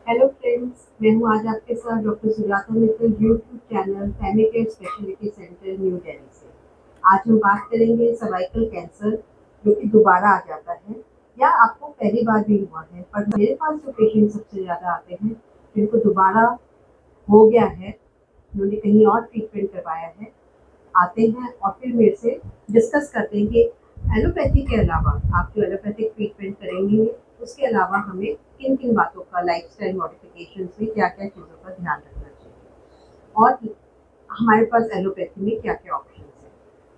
Hello friends, मैं हूँ आज आपके साथ doctor Sujata Mittal YouTube channel family care speciality centre new Delhi से। आज हम बात करेंगे सर्वाइकल कैंसर जो कि दोबारा आ जाता है या आपको पहली बार भी हुआ है। पर मेरे पास जो पेशेंट सबसे ज़्यादा आते हैं जिनको दोबारा हो गया है, उन्होंने कहीं और ट्रीटमेंट करवाया है, आते हैं और फिर मेरे से डिस्कस करते हैं कि एलोपैथी के अलावा आप जो एलोपैथिक ट्रीटमेंट करेंगे उसके अलावा हमें किन किन बातों का लाइफस्टाइल मॉडिफिकेशन में क्या क्या चीज़ों का ध्यान रखना चाहिए और हमारे पास एलोपैथी में क्या क्या ऑप्शन है।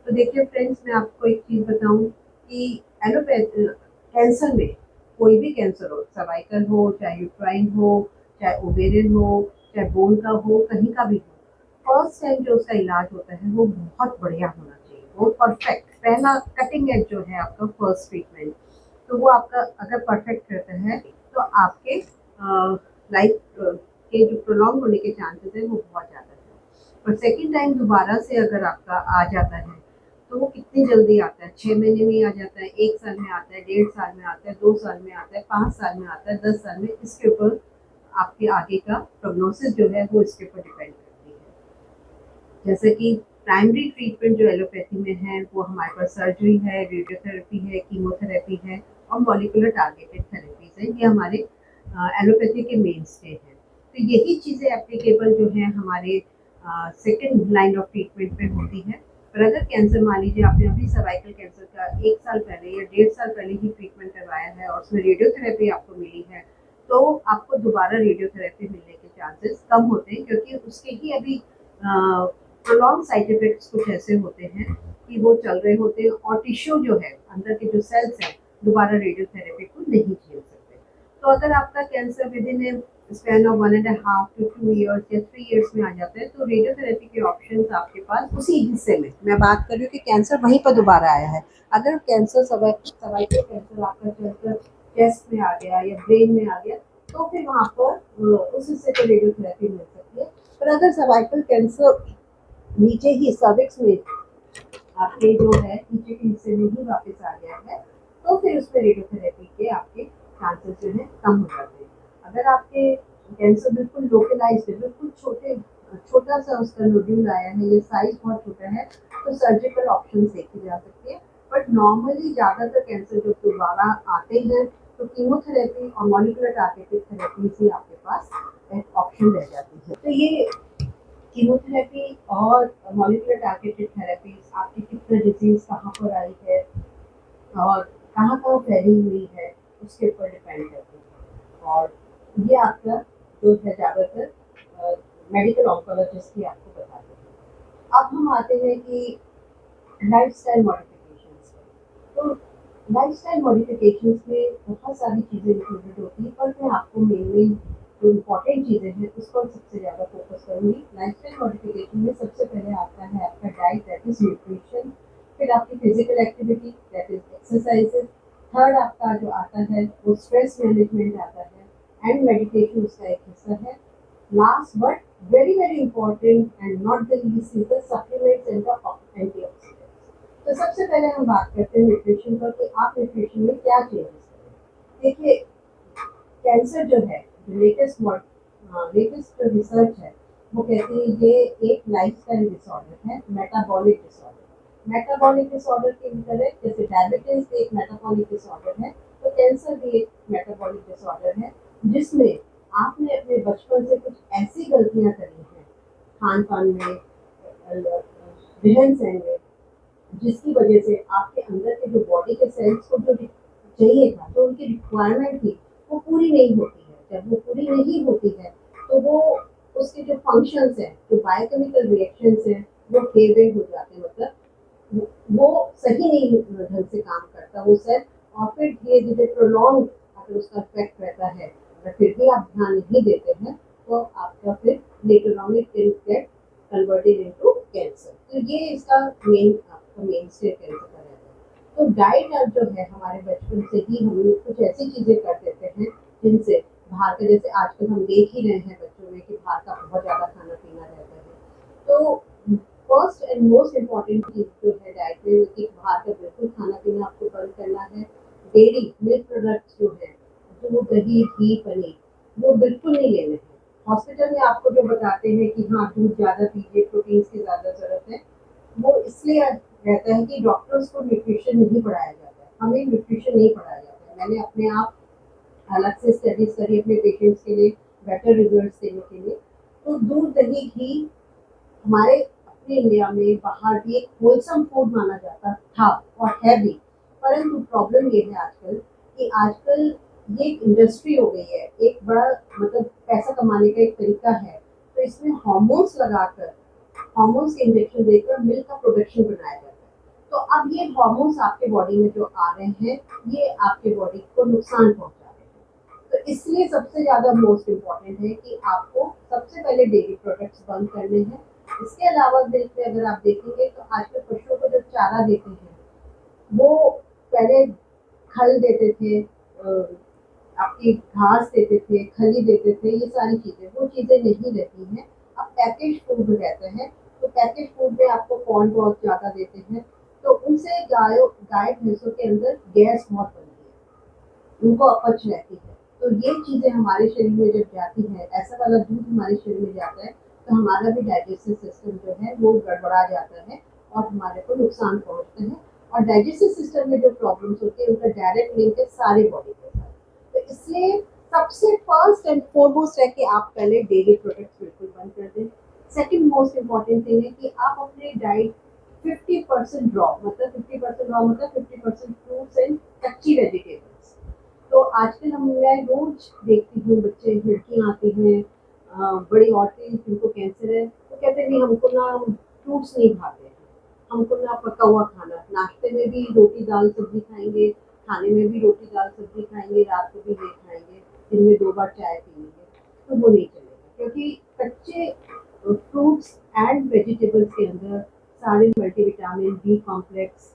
तो देखिए फ्रेंड्स, मैं आपको एक चीज़ बताऊं कि एलोपैथी कैंसर में कोई भी कैंसर हो, सर्वाइकल हो, चाहे यूट्राइन हो, चाहे ओवेरियन हो, चाहे बोन का हो, कहीं का भी हो, फर्स्ट टाइम जो उसका इलाज होता है वो बहुत बढ़िया होना चाहिए, वो परफेक्ट पहला कटिंग एज जो है आपका फर्स्ट ट्रीटमेंट। तो वो आपका अगर परफेक्ट रहता है तो आपके लाइफ के जो प्रोलॉन्ग होने के चांसेस है वो बहुत ज़्यादा है। और सेकेंड टाइम दोबारा से अगर आपका आ जाता है तो वो कितनी जल्दी आता है, 6 महीने में ही आ जाता है, 1 साल में आता है, 1.5 साल में आता है, 2 साल में आता है, 5 साल में आता है, 10 साल में, इसके ऊपर आपके आगे का प्रोग्नोसिस जो है वो इसके ऊपर डिपेंड करती है। जैसे कि प्राइमरी ट्रीटमेंट जो एलोपैथी में है वो हमारे पास सर्जरी है, रेडियोथेरेपी है, कीमोथेरेपी है और मॉलिकुलर टारगेटेड थेरेपीज है। ये हमारे एलोपैथी के मेन स्टे हैं। तो यही चीज़ें एप्लीकेबल जो है हमारे सेकेंड लाइन ऑफ ट्रीटमेंट पे होती है। पर अगर कैंसर मान लीजिए आपने अभी सर्वाइकल कैंसर का 1 साल पहले या 1.5 साल पहले ही ट्रीटमेंट करवाया है और उसमें रेडियोथेरेपी आपको मिली है, तो आपको दोबारा रेडियोथेरेपी मिलने के चांसेस कम होते हैं, क्योंकि उसके ही अभी प्रोलॉन्ग साइड इफेक्ट्स कुछ ऐसे होते हैं कि वो चल रहे होते हैं और टिश्यू जो है, अंदर के जो सेल्स हैं, दोबारा रेडियोथेरेपी को नहीं झेल सकते। तो अगर आपका cancer with in A span of 1.5 to 2 years या 3 years में आ जाता है तो रेडियोथेरेपी के ऑप्शंस आपके पास उसी हिस्से में, मैं बात कर रही हूँ कि कैंसर वहीं पर दोबारा आया है। अगर कैंसर सर्वाइकल कैंसर आपका चलकर चेस्ट में आ गया या ब्रेन में आ गया तो फिर वहाँ पर उस हिस्से पर रेडियोथेरेपी मिल सकती है। पर अगर सर्वाइकल कैंसर नीचे ही सर्विक्स में आपके जो है नीचे के हिस्से में ही वापस आ गया है तो फिर उसमें रेडियोथेरेपी के आपके चांसेस जो है कम हो जाते हैं। अगर आपके कैंसर बिल्कुल लोकलाइज्ड है, बिल्कुल छोटा सा उसका नोड्यूल आया है, ये साइज बहुत छोटा है, तो सर्जिकल ऑप्शन देखी जा सकती है। बट नॉर्मली ज़्यादातर कैंसर जो दोबारा आते हैं तो कीमोथेरेपी और मॉलिकुलर टारगेटेड थेरेपी ही आपके पास एक ऑप्शन रह जाती है। तो ये कीमोथेरेपी और मॉलिक्यूलर टारगेटेड थेरेपीज आपकी कितना डिजीज कहाँ पर आई है और कहाँ कहाँ फैली हुई है उसके ऊपर डिपेंड करती है। और ये आपका जो है ज़्यादातर मेडिकल ऑन्कोलॉजिस्ट ही आपको बताते हैं। अब हम आते हैं कि लाइफस्टाइल मॉडिफिकेशंस में। तो लाइफस्टाइल मॉडिफिकेशंस में बहुत सारी चीज़ें इंक्लूडेड होती हैं, पर मैं आपको मेनली जो इम्पोर्टेंट चीज़ें हैं उस पर सबसे ज़्यादा फोकस करूँगी। लाइफस्टाइल मॉडिफिकेशन में सबसे पहले आता है आपका डाइट, दैट इज न्यूट्रिशन। फिर आपकी physical activity, that is exercises. Third आपका जो आता है वो स्ट्रेस मैनेजमेंट आता है एंड मेडिटेशन उसका एक हिस्सा है। Last but very very important and not the least is the supplements and the antioxidants. तो सबसे पहले हम बात करते हैं न्यूट्रिशन पर कि आप न्यूट्रिशन में क्या चेंजेस करें। देखिए, कैंसर जो है, जो लेटेस्ट जो रिसर्च है वो कहती है ये एक लाइफस्टाइल डिसऑर्डर है, मेटाबॉलिक डिसऑर्डर। मेटाबॉलिक डिसऑर्डर की तरह जैसे डायबिटीज भी एक मेटाबॉलिक डिसऑर्डर है, तो कैंसर भी एक मेटाबॉलिक डिसऑर्डर है जिसमें आपने अपने बचपन से कुछ ऐसी गलतियां करी हैं खान पान में, रहन सहन में, जिसकी वजह से आपके अंदर के जो बॉडी के सेल्स को जो चाहिए था, जो उनकी रिक्वायरमेंट थी, वो पूरी नहीं होती है। जब वो पूरी नहीं होती है तो वो उसके जो फंक्शंस हैं, जो बायोकेमिकल रिएक्शंस हैं, वो फेवर हो जाते हैं, मतलब वो सही नहीं ढंग से काम करता वो सेल। और फिर धीरे धीरे प्रोलॉन्ग अगर उसका इफेक्ट रहता है, अगर फिर भी आप ध्यान नहीं देते हैं तो आपका फिर later on it can get converted into cancer. तो ये इसका मेन स्टे कैंसर का रहता है। तो डाइट जो है हमारे बचपन से ही हम लोग कुछ ऐसी चीजें कर देते हैं जिनसे बाहर का, जैसे आजकल हम देख ही रहे हैं बच्चों में कि बाहर का बहुत ज्यादा खाना पीना रहता है। तो फर्स्ट एंड मोस्ट इम्पॉर्टेंट चीज जो है डाइट में कि बाहर का बिल्कुल खाना पीना आपको बंद करना है। डेयरी मिल्क प्रोडक्ट्स जो है, दूध, दही, घी, पनीर, वो बिल्कुल नहीं लेने हैं। हॉस्पिटल में आपको जो बताते हैं कि हाँ दूध ज़्यादा पीजिए, प्रोटीन्स की ज़्यादा ज़रूरत है, वो इसलिए रहता है कि डॉक्टर्स को न्यूट्रिशन नहीं पढ़ाया जाता है, हमें न्यूट्रिशन नहीं पढ़ाया जाता है। मैंने अपने आप अलग से स्टडीज करी अपने पेशेंट्स के लिए, बेटर रिजल्ट्स देने के लिए। तो दूध, दही, घी हमारे अपने इंडिया में बाहर भी एक होलसम फूड माना जाता था और है भी। परंतु प्रॉब्लम ये है आजकल कि आजकल ये एक इंडस्ट्री हो गई है, एक बड़ा मतलब पैसा कमाने का एक तरीका है। तो इसमें हार्मोन्स लगाकर, हार्मोन्स के इंजेक्शन देकर मिल्क का प्रोडक्शन बनाया जाता है। तो अब ये हार्मोन्स आपके बॉडी में जो आ रहे हैं, ये आपके बॉडी को नुकसान पहुंचा रहे हैं। तो इसलिए सबसे ज़्यादा मोस्ट इम्पॉर्टेंट है कि आपको सबसे पहले डेयरी प्रोडक्ट्स बंद करने हैं। इसके अलावा मिल्क में अगर आप देखेंगे तो आजकल पशुओं को जो चारा देते हैं, वो पहले खल देते थे, आपकी घास देते थे, खली देते थे, ये सारी चीज़ें, वो चीज़ें नहीं रहती हैं। अब पैकेज फूड रहता है, तो पैकेज फूड में आपको कॉर्न बहुत ज़्यादा देते हैं, तो उनसे गाय भैंसों के अंदर गैस बहुत बनती है, उनको अपच रहती है। तो ये चीज़ें हमारे शरीर में जब जाती है, ऐसा वाला दूध हमारे शरीर में जाता है, तो हमारा भी डाइजेस्टिव सिस्टम जो है वो गड़बड़ा जाता है और हमारे को नुकसान पहुंचते हैं। और डाइजेस्टिव सिस्टम में जो प्रॉब्लम्स होती है उनका डायरेक्ट लिंक है सारे बॉडी के साथ। तो इसलिए सबसे फर्स्ट एंड फॉरमोस्ट है कि आप पहले डेयरी प्रोडक्ट्स बिल्कुल बंद कर दें। सेकंड मोस्ट इम्पॉर्टेंट थिंग है कि आप अपने डाइट 50% रॉ, मतलब 50% रॉ मतलब 50% फ्रूट्स एंड कच्ची वेजिटेबल्स। तो आजकल मैं रोज देखती हूँ बच्चे, लड़कियाँ आती हैं, बड़ी औरतें जिनको कैंसर है, तो कहते हैं नहीं हमको ना फ्रूट्स नहीं खाते हैं, हमको ना पका हुआ खाना, नाश्ते में भी रोटी दाल सब्जी खाएंगे, खाने में भी रोटी दाल सब्जी खाएंगे, रात को भी ये खाएंगे, दिन में 2 बार चाय पिएंगे। तो वो नहीं चलेगा, क्योंकि कच्चे फ्रूट्स एंड वेजिटेबल्स के अंदर सारे मल्टीविटामिन, बी कॉम्प्लेक्स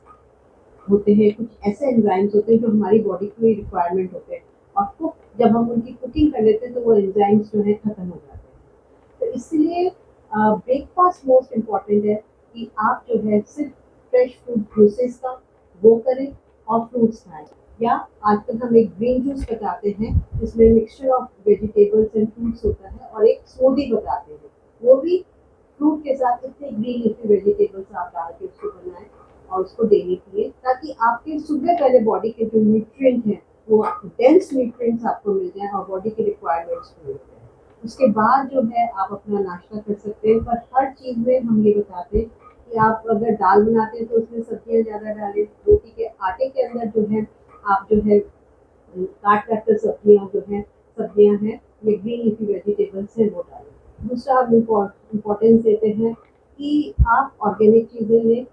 होते हैं, कुछ ऐसे एंजाइम्स होते हैं जो हमारी बॉडी की रिक्वायरमेंट होते हैं, और कुक जब हम उनकी कुकिंग कर लेते हैं तो वो एंजाइम्स जो है खत्म हो जाते हैं। तो इसलिए ब्रेकफास्ट मोस्ट इम्पॉर्टेंट है कि आप जो है सिर्फ फ्रेश फ्रूट जूसेस का वो करें और फ्रूट्स खाएं। या आजकल हम एक ग्रीन जूस बताते हैं जिसमें mixture of vegetables and fruits होता है, और एक स्मूदी बताते हैं, वो भी फ्रूट के साथ इतने ग्रीन लीफी वेजिटेबल्स आप डाल के उसको बनाएं और उसको डेली पिए, ताकि आपके सुबह पहले बॉडी के जो न्यूट्रिएंट हैं वो डेंस न्यूट्रिएंट्स आपको मिल जाए और बॉडी की रिक्वायरमेंट्स मिल जाए। उसके बाद जो है आप अपना नाश्ता कर सकते हैं। पर हर चीज़ में हम ये बताते हैं कि आप अगर दाल बनाते हैं तो उसमें सब्जियां ज़्यादा डालें, रोटी के आटे के अंदर जो है आप जो है काट काट कर सब्जियां हैं, ये ग्रीन लीफी वेजिटेबल्स हैं वो डालें। दूसरा आप इम्पोर्टेंस देते हैं कि आप ऑर्गेनिक चीज़ें लें।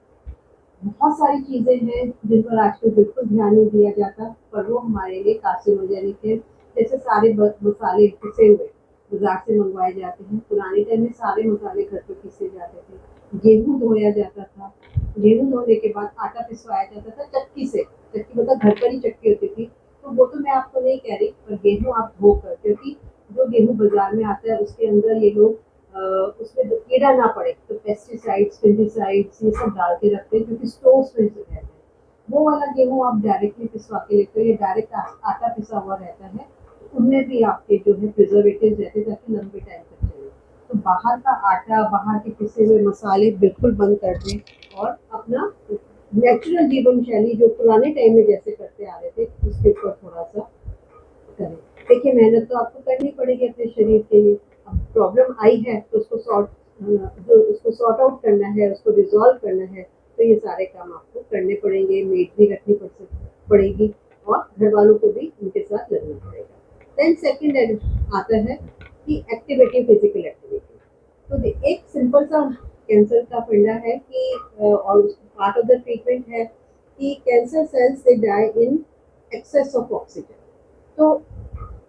बहुत सारी चीज़ें हैं जिन पर आजकल बिल्कुल ध्यान नहीं दिया जाता, पर वो हमारे लिए कार्सिनोजेनिक है। जैसे सारे मसाले पिसे हुए बाजार से मंगवाए जाते हैं, पुराने टाइम में सारे मसाले घर पे पीसे जाते थे, गेहूँ धोया जाता था, गेहूँ धोने के बाद आटा पिसवाया जाता था चक्की से, चक्की मतलब घर पर ही चक्की होती थी। तो वो तो मैं आपको नहीं कह रही, पर गेहूँ आप धो कर, क्योंकि जो गेहूँ बाजार में आता है उसके अंदर ये लोग उसमें कीड़ा ना पड़े तो पेस्टिसाइड्स, फंगिसाइड्स ये सब डाल के रखते हैं, क्योंकि स्टोर्स में से रहते हैं। वो वाला गेहूँ आप डायरेक्टली पिसवा के लेते हो, ये डायरेक्ट आटा पिसा हुआ रहता है, तो उनमें भी आपके जो है प्रिजर्वेटिव रहते हैं ताकि लंबे टाइम तक चले। तो बाहर का आटा, बाहर के पिसे हुए मसाले बिल्कुल बंद कर दें और अपना नेचुरल जीवन शैली जो पुराने टाइम में जैसे करते आ रहे थे उसके ऊपर थोड़ा सा करें। देखिए मेहनत तो आपको करनी पड़ेगी अपने शरीर के लिए। अब प्रॉब्लम आई है तो उसको सॉर्ट आउट करना है, उसको रिजॉल्व करना है, तो ये सारे काम आपको करने पड़ेंगे, मेड भी रखनी पड़ेगी और घर वालों को भी उनके साथ लगना पड़ेगा। देन सेकेंड आता है कि एक्टिविटी, फिजिकल एक्टिविटी। तो एक सिंपल सा कैंसर का फंडा है कि और पार्ट ऑफ द ट्रीटमेंट है कि cancer cells they die in excess of oxygen. तो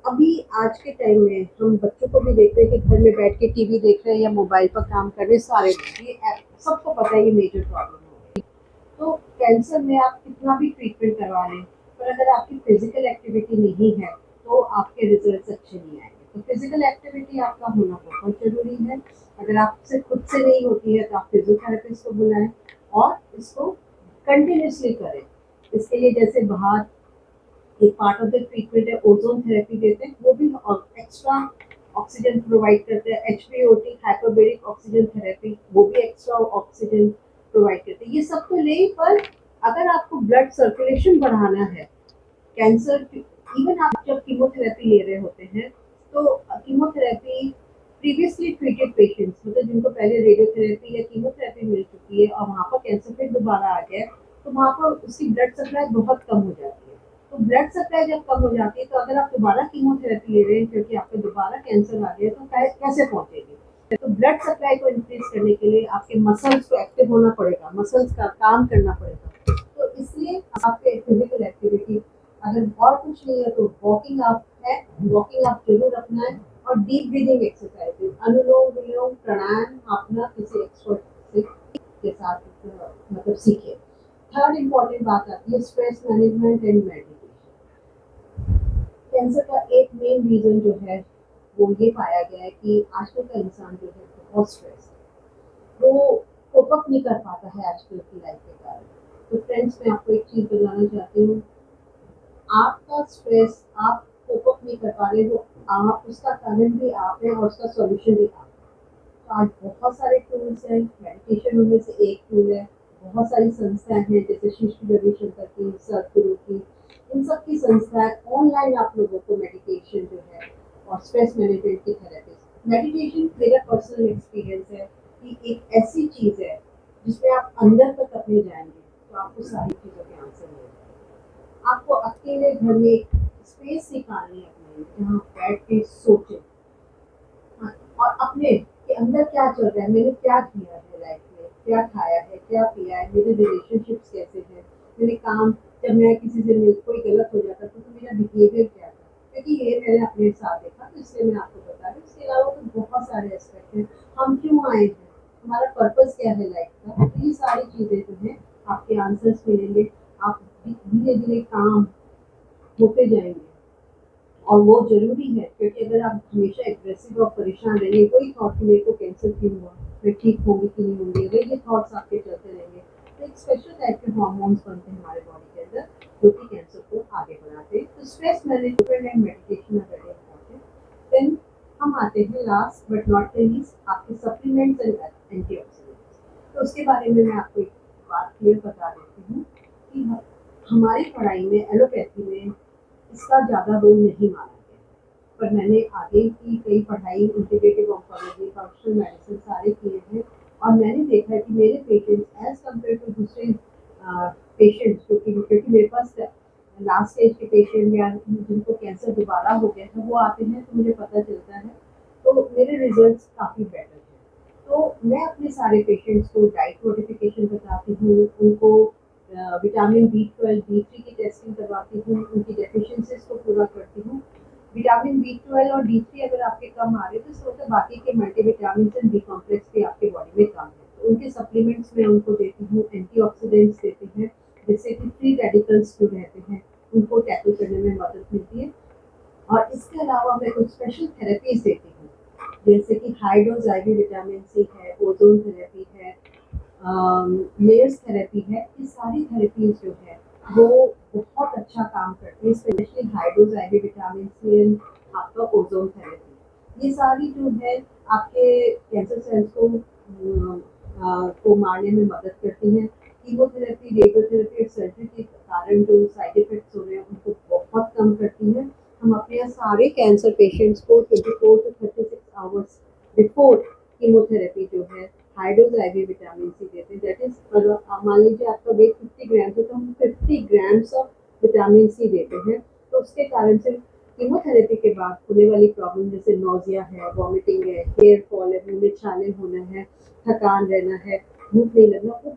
अभी आज के टाइम में हम बच्चों को भी देखते हैं कि घर में बैठ के टीवी देख रहे हैं या मोबाइल पर काम कर रहे हैं, सारे ये सबको पता है ये मेजर प्रॉब्लम है। तो कैंसर में आप कितना भी ट्रीटमेंट करवा लें, पर अगर आपकी फिजिकल एक्टिविटी नहीं है तो आपके रिजल्ट्स अच्छे नहीं आएंगे। तो फिजिकल एक्टिविटी आपका होना बहुत जरूरी है। अगर आपसे खुद से नहीं होती है तो आप फिजियोथेरेपिस्ट को बुलाएं और इसको कंटिन्यूसली करें। इसके लिए जैसे बाहर एक पार्ट ऑफ द ट्रीटमेंट है ओजोन थेरेपी देते हैं, वो भी एक्स्ट्रा ऑक्सीजन प्रोवाइड करते हैं। HBOT हाइपरबेरिक ऑक्सीजन थेरेपी, वो भी एक्स्ट्रा ऑक्सीजन प्रोवाइड करते हैं। ये सब तो ले, पर अगर आपको ब्लड सर्कुलेशन बढ़ाना है, कैंसर इवन आप जब कीमोथेरेपी ले रहे होते हैं, तो कीमोथेरेपी प्रीवियसली ट्रीटेड पेशेंट्स, मतलब जिनको पहले रेडियोथेरेपी या कीमोथेरेपी मिल चुकी है और वहाँ पर कैंसर फिर दोबारा आ गया, तो वहाँ पर उसकी ब्लड सप्लाई बहुत कम हो जाती है। तो ब्लड सप्लाई जब कम हो जाती है, तो अगर आप दोबारा कीमोथेरेपी ले रहे हैं क्योंकि आपको दोबारा कैंसर आ गया, तो कैसे पहुंचेगी? तो ब्लड सप्लाई को इंक्रीज करने के लिए आपके मसल्स को एक्टिव होना पड़ेगा, मसल्स का काम करना पड़ेगा। तो इसलिए आपके फिजिकल एक्टिविटी, अगर और कुछ नहीं है तो वॉकिंग आप है, वॉकिंग आप जरूर रखना है। और डीप ब्रीदिंग एक्सरसाइजेज, अनुलोम विलोम प्राणायाम अपना किसी एक्सपर्ट के साथ मतलब सीखे। थर्ड इम्पॉर्टेंट बात आती है stress management and meditation. Cancer का एक मेन रीजन जो है वो ये पाया गया है कि आजकल का इंसान जो है बहुत स्ट्रेस है, वो कोप अप नहीं कर पाता है आजकल की लाइफ के कारण। तो फ्रेंड्स, मैं आपको एक चीज बताना चाहती हूँ, आपका स्ट्रेस आप कोप अप नहीं कर पा रहे हो, आप उसका कारण भी आप है और उसका सॉल्यूशन भी आप है। तो आज बहुत सारे टूल्स हैं, मेडिटेशन उनमें से एक टूल है। बहुत सारी संस्थाएं हैं जैसे श्री श्री रविशंकर की, सदगुरु की, इन सब की संस्थाएं ऑनलाइन आप लोगों को मेडिटेशन जो है और स्ट्रेस मैनेजमेंट की थेरेपी। मेडिटेशन मेरा पर्सनल एक्सपीरियंस है कि एक ऐसी चीज है जिसमें आप अंदर तक अपने जाएंगे तो आपको सारी चीजों के आंसर मिल जाएंगे। आपको अकेले घर में एक स्पेस निकालनी है अपने लिए, जहाँ बैठ के सोचे और अपने के अंदर क्या चल रहा है, मैंने क्या किया है लाइफ में, क्या खाया है, क्या पिया है, मेरे रिलेशनशिप्स कैसे हैं, मेरे काम, जब मैं किसी से मिल कोई गलत हो जाता तो मेरा बिहेवियर क्या था, क्योंकि ये मैंने अपने साथ देखा, तो इसलिए मैं आपको बता रही हूँ। इसके अलावा तो बहुत सारे एस्पेक्ट हैं, हम क्यों आए हैं, हमारा पर्पस क्या है लाइफ का, तो ये सारी चीजें जो है आपके आंसर्स मिलेंगे। आप धीरे धीरे काम होते जाएंगे और वो ज़रूरी है, क्योंकि अगर आप हमेशा एग्रेसिव और परेशान रहेंगे, कोई थॉट मेरे को कैंसर क्यों हुआ, मैं ठीक होंगी कि नहीं होंगी, अगर ये थॉट्स आपके चलते रहेंगे तो एक स्पेशल टाइप के हार्मोन्स बनते हैं हमारे बॉडी के अंदर जो कि कैंसर को आगे बढ़ाते हैं। तो stress management and meditation are very important. Then हम आते हैं last but not the least आपके सप्लीमेंट्स एंड एंटीऑक्सीडेंट्स। तो उसके बारे में मैं आपको एक बात क्लियर बता देती हूँ कि हमारी पढ़ाई में एलोपैथी में इसका ज़्यादा रोल नहीं माना गया, पर मैंने आगे की कई पढ़ाई इंटीग्रेटिव ऑन्कोलॉजी, फंक्शनल मेडिसिन सारे किए हैं और मैंने देखा है कि मेरे पेशेंट्स एज कम्पेयर टू दूसरे पेशेंट्स, क्योंकि मेरे पास लास्ट स्टेज के पेशेंट या जिनको कैंसर दोबारा हो गया है वो आते हैं, तो मुझे पता चलता है, तो मेरे रिजल्ट्स काफ़ी बेटर हैं। तो मैं अपने सारे पेशेंट्स को डाइट मॉडिफिकेशन बताती हूँ, उनको विटामिन B12 D3 की टेस्टिंग करवाती हूँ, उनकी डेफिशिएंसीज को पूरा करती हूँ। विटामिन B12 और D3 अगर आपके कम आ रहे तो इसका मतलब बाकी के मल्टीविटामिन एंड बी कॉम्प्लेक्स भी आपके बॉडी में कम है, तो उनके सप्लीमेंट्स में उनको देती हूँ। एंटीऑक्सीडेंट्स देते हैं जिससे कि फ्री रेडिकल्स जो रहते हैं उनको टैकल करने में मदद मिलती है। और इसके अलावा मैं कुछ स्पेशल थेरेपीज देती हूँ, जैसे कि high dose IV vitamin C है, ओजोन थेरेपी है, लेयर्स थेरेपी है। ये सारी थेरेपीज जो है वो बहुत अच्छा काम करती है, specially high dose IV vitamin C and आपका ओजोन थेरेपी। ये सारी जो है आपके कैंसर सेल्स को मारने में मदद करती हैं। कीमोथेरेपी, रेडियोथेरेपी और सर्जरी के कारण जो साइड इफेक्ट्स हो रहे हैं उनको बहुत कम करती है। हम अपने यहाँ सारे कैंसर पेशेंट्स को 24 to 36 आवर्स बिफोर कीमोथेरेपी जो है high dose IV vitamin C देते हैं। दैट इज, मान लीजिए आपका वेट 50 ग्राम्स है तो हम 50 ग्राम्स ऑफ विटामिन C देते हैं। तो उसके कारण से कीमोथेरेपी के बाद होने वाली प्रॉब्लम जैसे नोजिया है, वॉमिटिंग है, हेयर फॉल है, मुंह में छाले होना है, थकान रहना है, भूख नहीं लगना, वो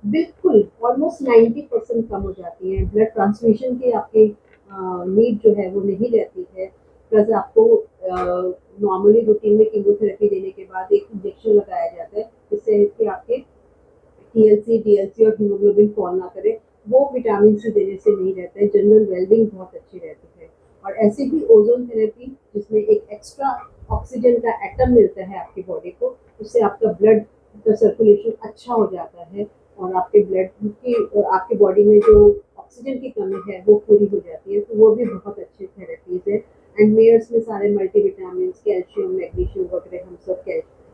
बिल्कुल ऑलमोस्ट 90% कम हो जाती है। ब्लड ट्रांसफ्यूजन की आपकी नीड जो है वो नहीं रहती है। प्लस आपको नॉर्मली रूटीन में कीमोथेरेपी देने के बाद एक इंजेक्शन लगाया जाता है जिससे कि आपके TLC, DLC और हीमोग्लोबिन फॉल ना करे, वो विटामिन C देने से नहीं रहता है। जनरल वेलबींग बहुत अच्छी रहती है। और ऐसे ही ओजोन थेरेपी जिसमें एक एक्स्ट्रा ऑक्सीजन का एटम मिलता है आपकी बॉडी को, उससे आपका ब्लड का सर्कुलेशन अच्छा हो जाता है और आपके ब्लड की आपके बॉडी में जो ऑक्सीजन की कमी है वो पूरी हो जाती है। तो वो भी बहुत अच्छी थेरेपीज है। एंड मेयर्स में सारे मल्टीविटामिन, कैल्शियम, मैग्नीशियम वगैरह हम सब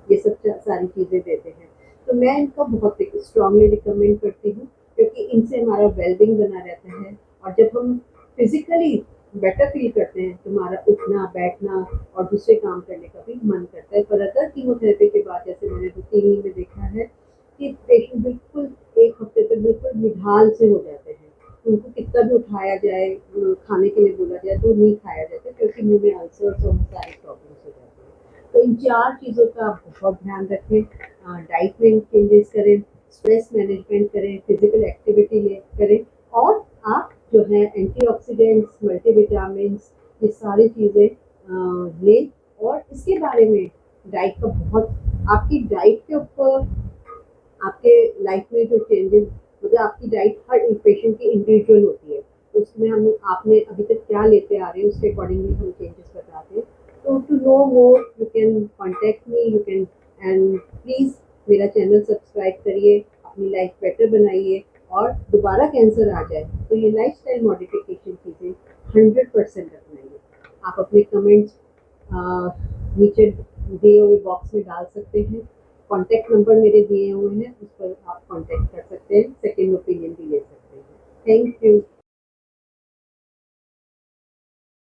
ये सब सारी चीज़ें देते हैं। तो मैं इनका बहुत स्ट्रांगली रिकमेंड करती हूँ, क्योंकि इनसे हमारा वेलबींग बना रहता है। और जब हम फिजिकली बेटर फील करते हैं तो हमारा उठना बैठना और दूसरे काम करने का भी मन करता है। पर अगर कीमोथेरेपी के बाद, जैसे मैंने रूटीन में देखा है कि पेशेंट बिल्कुल 1 हफ्ते तक बिल्कुल निढाल से हो जाते हैं। उनको कितना भी उठाया जाए, खाने के लिए बोला जाए तो नहीं खाया जाता, क्योंकि मुँह में अल्सर्स और सारी प्रॉब्लम्स हो जाती हैं। तो इन 4 चीज़ों का आप बहुत ध्यान रखें। डाइट में चेंजेस करें, स्ट्रेस मैनेजमेंट करें, फिजिकल एक्टिविटी करें, और आप जो है एंटीऑक्सीडेंट्स, मल्टीविटामिन्स, ये सारी चीज़ें लें। और इसके बारे में डाइट का बहुत, आपकी डाइट के ऊपर आपके लाइफ में जो चेंजेस, मतलब आपकी डाइट हर एक पेशेंट की इंडिविजुअल होती है। तो उसमें हम आपने अभी तक क्या लेते आ रहे हैं उसके अकॉर्डिंगली हम चेंजेस बताते हैं। तो to know more you can contact me, you can, and please मेरा चैनल सब्सक्राइब करिए, अपनी लाइफ बेटर बनाइए। और दोबारा कैंसर आ जाए तो ये लाइफस्टाइल मॉडिफिकेशन चीज़ें 100% अपनाइए। आप अपने कमेंट्स नीचे दिए हुए बॉक्स में डाल सकते हैं। कॉन्टैक्ट नंबर मेरे दिए हुए हैं, उस पर आप कॉन्टैक्ट कर सकते हैं, सेकेंड ओपिनियन भी ले सकते हैं। Thank you.